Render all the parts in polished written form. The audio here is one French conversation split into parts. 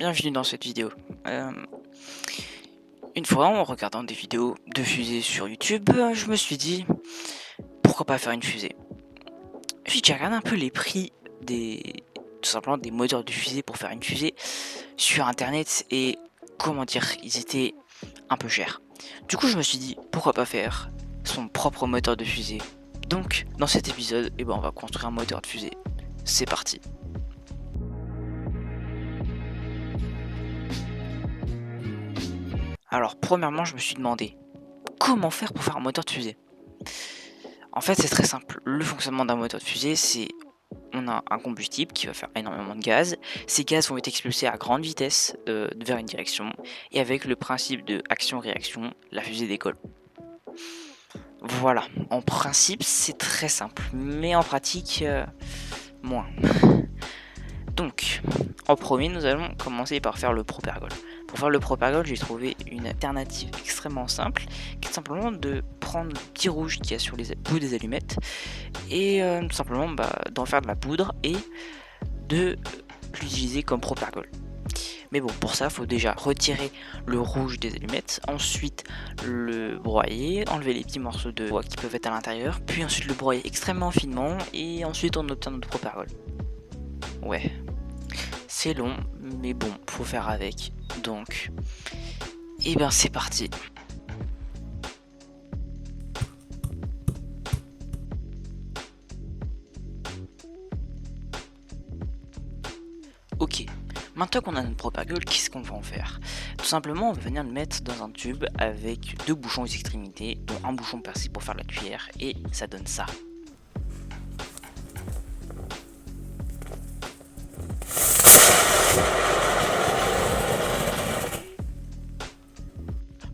bienvenue dans cette vidéo. Une fois, en regardant des vidéos de fusées sur YouTube, je me suis dit, pourquoi pas faire une fusée? Puis j'ai regardé un peu les prix tout simplement des moteurs de fusée pour faire une fusée sur internet et comment dire, ils étaient un peu chers. Du coup, je me suis dit, pourquoi pas faire son propre moteur de fusée? Donc, dans cet épisode, on va construire un moteur de fusée. C'est parti. Alors, premièrement, je me suis demandé comment faire pour faire un moteur de fusée. En fait, c'est très simple. Le fonctionnement d'un moteur de fusée, c'est on a un combustible qui va faire énormément de gaz. Ces gaz vont être expulsés à grande vitesse vers une direction. Et avec le principe de action-réaction, la fusée décolle. Voilà. En principe, c'est très simple. Mais en pratique, moins. Donc, en premier, nous allons commencer par faire le propergol. Pour faire le propergol, j'ai trouvé une alternative extrêmement simple, qui est simplement de prendre le petit rouge qu'il y a sur les bouts des allumettes et tout simplement d'en faire de la poudre et de l'utiliser comme propergol. Mais bon, pour ça, il faut déjà retirer le rouge des allumettes, ensuite le broyer, enlever les petits morceaux de bois qui peuvent être à l'intérieur, puis ensuite le broyer extrêmement finement et ensuite on obtient notre propergol. Ouais. C'est long, mais bon, faut faire avec. Donc, c'est parti. Ok, maintenant qu'on a notre propergol, qu'est-ce qu'on va en faire? Tout simplement, on va venir le mettre dans un tube avec deux bouchons aux extrémités, dont un bouchon percé pour faire la cuillère, et ça donne ça.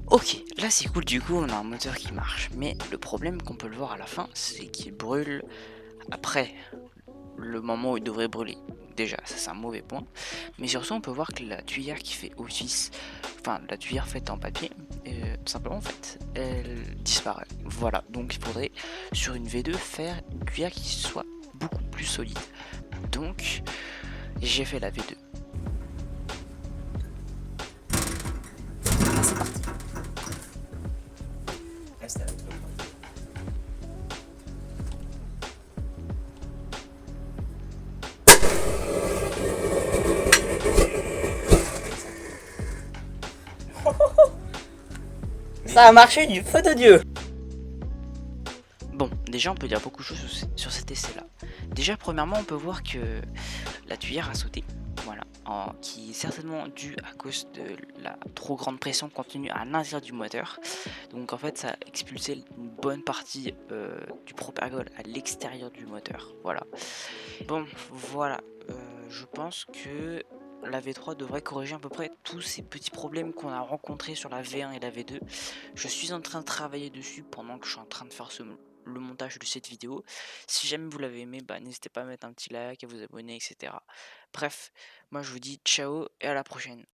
Ok, là c'est cool, du coup on a un moteur qui marche, mais le problème qu'on peut le voir à la fin, c'est qu'il brûle après le moment où il devrait brûler. Déjà, ça c'est un mauvais point, mais surtout on peut voir que la tuyère qui fait office, enfin la tuyère faite en papier, tout simplement en fait, elle disparaît. Voilà, donc il faudrait sur une V2 faire une tuyère qui soit beaucoup plus solide. Donc j'ai fait la V2. C'est parti. Reste avec toi. Ça a marché du feu de Dieu. Bon, déjà on peut dire beaucoup de choses sur cet essai là. Déjà premièrement on peut voir que la tuyère a sauté, voilà, qui est certainement due à cause de la trop grande pression contenue à l'intérieur du moteur. Donc en fait ça a expulsé une bonne partie du propergol à l'extérieur du moteur, voilà. Bon voilà, je pense que la V3 devrait corriger à peu près tous ces petits problèmes qu'on a rencontrés sur la V1 et la V2. Je suis en train de travailler dessus pendant que je suis en train de faire le montage de cette vidéo. Si jamais vous l'avez aimé, n'hésitez pas à mettre un petit like, à vous abonner, etc. Bref, moi je vous dis ciao et à la prochaine.